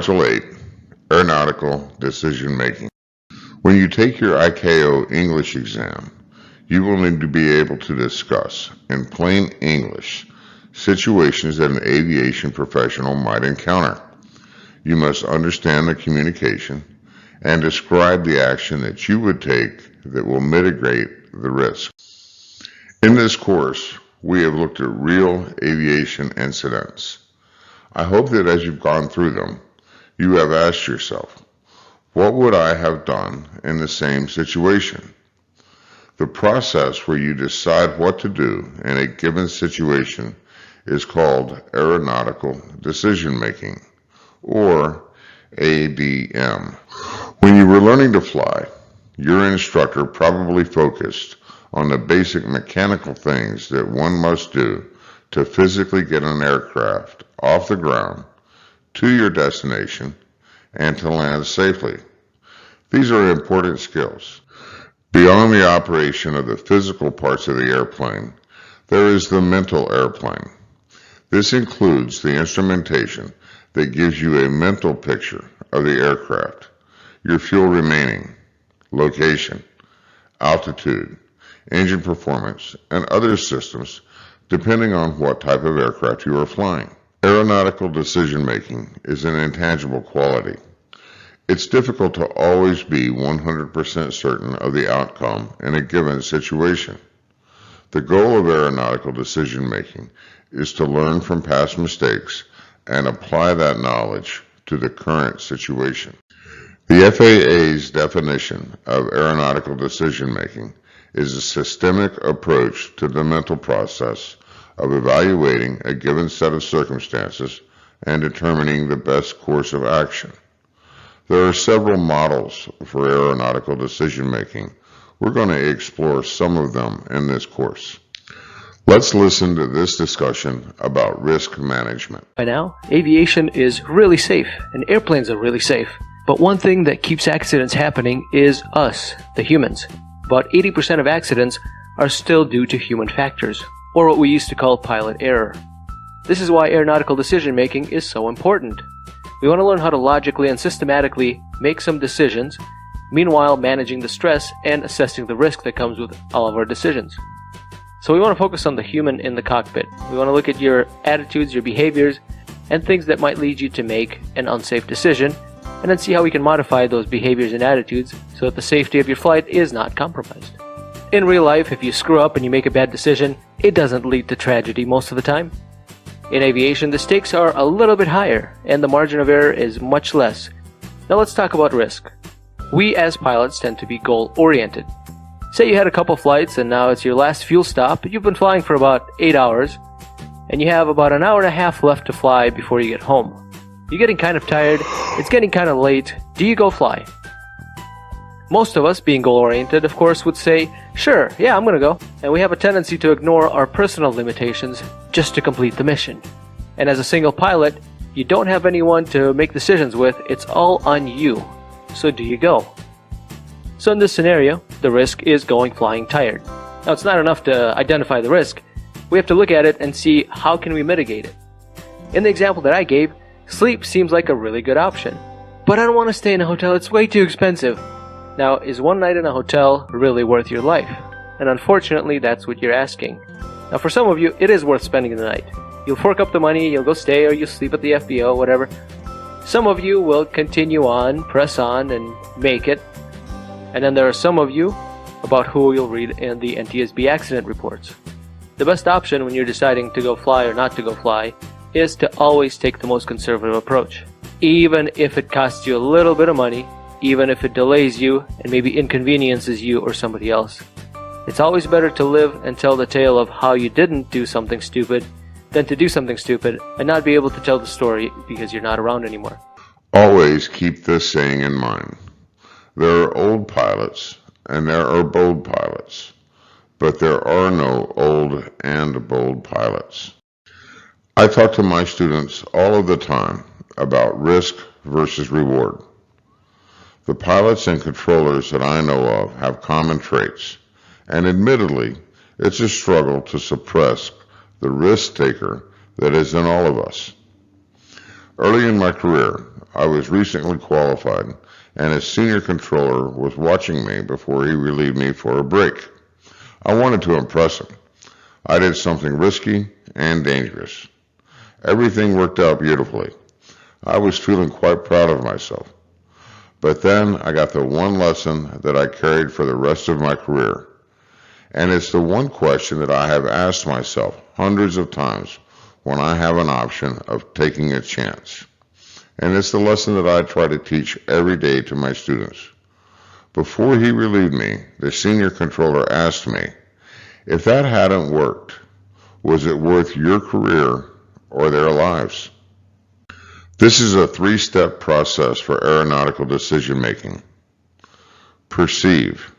Module 8, Aeronautical Decision Making. When you take your ICAO English exam, you will need to be able to discuss, in plain English, situations that an aviation professional might encounter. You must understand the communication and describe the action that you would take that will mitigate the risk. In this course, we have looked at real aviation incidents. I hope that as you've gone through them, you have asked yourself, what would I have done in the same situation? The process where you decide what to do in a given situation is called Aeronautical Decision Making, or ADM. When you were learning to fly, your instructor probably focused on the basic mechanical things that one must do to physically get an aircraft off the ground to your destination and to land safely. These are important skills. Beyond the operation of the physical parts of the airplane, there is the mental airplane. This includes the instrumentation that gives you a mental picture of the aircraft, your fuel remaining, location, altitude, engine performance, and other systems depending on what type of aircraft you are flying. Aeronautical decision making is an intangible quality. It's difficult to always be 100% certain of the outcome in a given situation. The goal of aeronautical decision making is to learn from past mistakes and apply that knowledge to the current situation. The FAA's definition of aeronautical decision making is a systemic approach to the mental process of evaluating a given set of circumstances and determining the best course of action. There are several models for aeronautical decision making. We're going to explore some of them in this course. Let's listen to this discussion about risk management. By now, aviation is really safe and airplanes are really safe. But one thing that keeps accidents happening is us, the humans. About 80% of accidents are still due to human factors, or what we used to call pilot error. This is why aeronautical decision making is so important. We want to learn how to logically and systematically make some decisions, meanwhile managing the stress and assessing the risk that comes with all of our decisions. So we want to focus on the human in the cockpit. We want to look at your attitudes, your behaviors, and things that might lead you to make an unsafe decision, and then see how we can modify those behaviors and attitudes so that the safety of your flight is not compromised. In real life, if you screw up and you make a bad decision, it doesn't lead to tragedy most of the time. In aviation, the stakes are a little bit higher, and the margin of error is much less. Now let's talk about risk. We as pilots tend to be goal-oriented. Say you had a couple flights and now it's your last fuel stop, you've been flying for about 8 hours, and you have about an hour and a half left to fly before you get home. You're getting kind of tired, it's getting kind of late, do you go fly? Most of us, being goal-oriented, of course, would say, sure, yeah, I'm gonna go. And we have a tendency to ignore our personal limitations just to complete the mission. And as a single pilot, you don't have anyone to make decisions with, it's all on you. So do you go? So in this scenario, the risk is going flying tired. Now it's not enough to identify the risk, we have to look at it and see how can we mitigate it. In the example that I gave, sleep seems like a really good option. But I don't want to stay in a hotel, it's way too expensive. Now, is one night in a hotel really worth your life? And unfortunately, that's what you're asking. Now, for some of you, it is worth spending the night. You'll fork up the money, you'll go stay, or you'll sleep at the FBO, whatever. Some of you will continue on, press on, and make it. And then there are some of you about who you'll read in the NTSB accident reports. The best option when you're deciding to go fly or not to go fly is to always take the most conservative approach. Even if it costs you a little bit of money, even if it delays you and maybe inconveniences you or somebody else. It's always better to live and tell the tale of how you didn't do something stupid than to do something stupid and not be able to tell the story because you're not around anymore. Always keep this saying in mind. There are old pilots and there are bold pilots, but there are no old and bold pilots. I talk to my students all of the time about risk versus reward. The pilots and controllers that I know of have common traits, and admittedly, it's a struggle to suppress the risk taker that is in all of us. Early in my career, I was recently qualified, and a senior controller was watching me before he relieved me for a break. I wanted to impress him. I did something risky and dangerous. Everything worked out beautifully. I was feeling quite proud of myself. But then I got the one lesson that I carried for the rest of my career. And it's the one question that I have asked myself hundreds of times when I have an option of taking a chance. And it's the lesson that I try to teach every day to my students. Before he relieved me, the senior controller asked me, if that hadn't worked, was it worth your career or their lives? This is a 3-step process for aeronautical decision making. Perceive.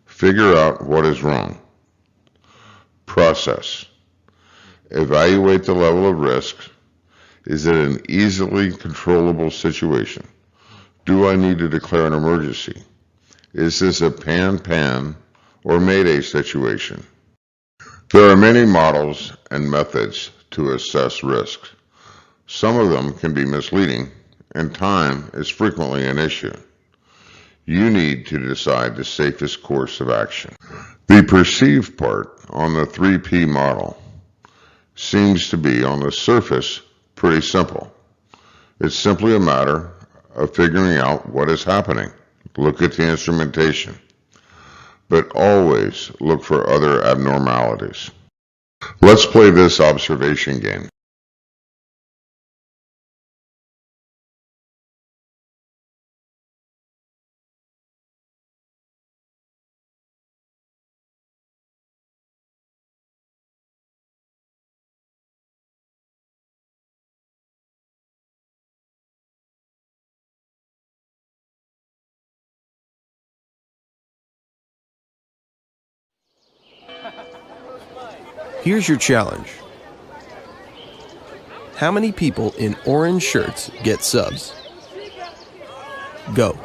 Figure out what is wrong. Process. Evaluate the level of risk. Is it an easily controllable situation? Do I need to declare an emergency? Is this a pan or mayday situation? There are many models and methods to assess risk. Some of them can be misleading, and time is frequently an issue. You need to decide the safest course of action. The perceive part on the 3P model seems to be, on the surface, pretty simple. It's simply a matter of figuring out what is happening. Look at the instrumentation, but always look for other abnormalities. Let's play this observation game. Here's your challenge. How many people in orange shirts get subs? Go.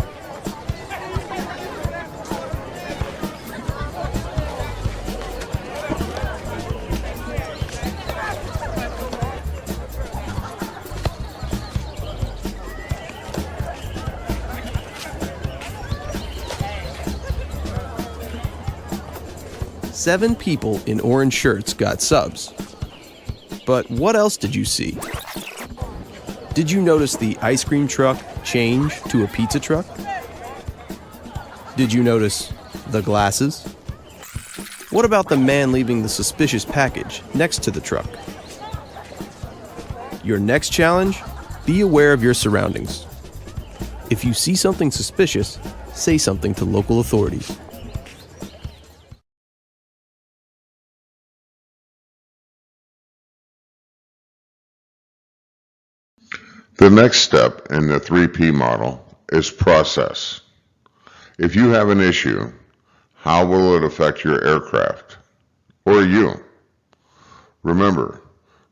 Seven people in orange shirts got subs. But what else did you see? Did you notice the ice cream truck change to a pizza truck? Did you notice the glasses? What about the man leaving the suspicious package next to the truck? Your next challenge? Be aware of your surroundings. If you see something suspicious, say something to local authorities. The next step in the 3P model is process. If you have an issue, how will it affect your aircraft or you? Remember,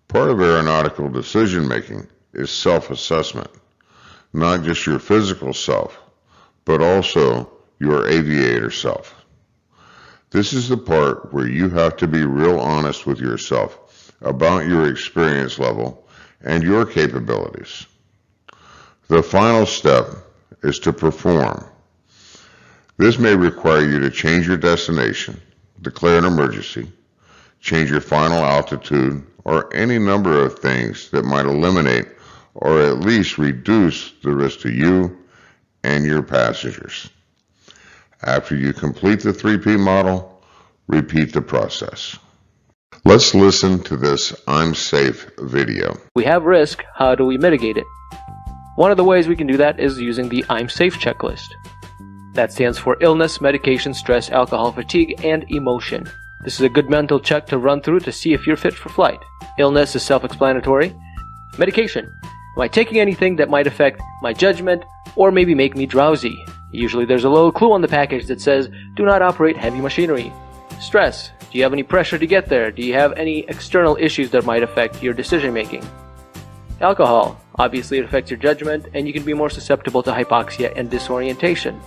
part of aeronautical decision making is self-assessment, not just your physical self, but also your aviator self. This is the part where you have to be real honest with yourself about your experience level and your capabilities. The final step is to perform. This may require you to change your destination, declare an emergency, change your final altitude, or any number of things that might eliminate or at least reduce the risk to you and your passengers. After you complete the 3P model, repeat the process. Let's listen to this I'm Safe video. We have risk, how do we mitigate it? One of the ways we can do that is using the I'm Safe checklist. That stands for illness, medication, stress, alcohol, fatigue, and emotion. This is a good mental check to run through to see if you're fit for flight. Illness is self-explanatory. Medication. Am I taking anything that might affect my judgment or maybe make me drowsy? Usually there's a little clue on the package that says, do not operate heavy machinery. Stress. Do you have any pressure to get there? Do you have any external issues that might affect your decision making? Alcohol. Obviously it affects your judgment and you can be more susceptible to hypoxia and disorientation.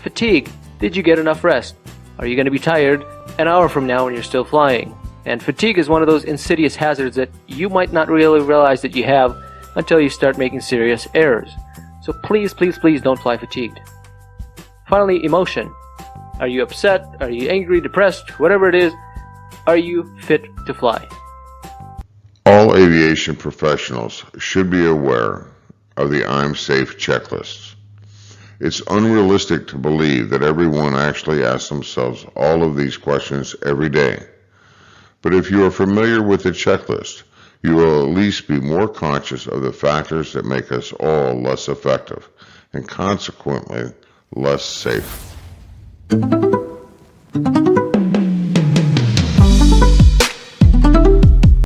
Fatigue. Did you get enough rest? Are you going to be tired an hour from now when you're still flying? And fatigue is one of those insidious hazards that you might not really realize that you have until you start making serious errors. So please, please, please don't fly fatigued. Finally, emotion. Are you upset? Are you angry, depressed? Whatever it is, are you fit to fly? All aviation professionals should be aware of the I'm Safe checklists. It's unrealistic to believe that everyone actually asks themselves all of these questions every day. But if you are familiar with the checklist, you will at least be more conscious of the factors that make us all less effective and consequently less safe.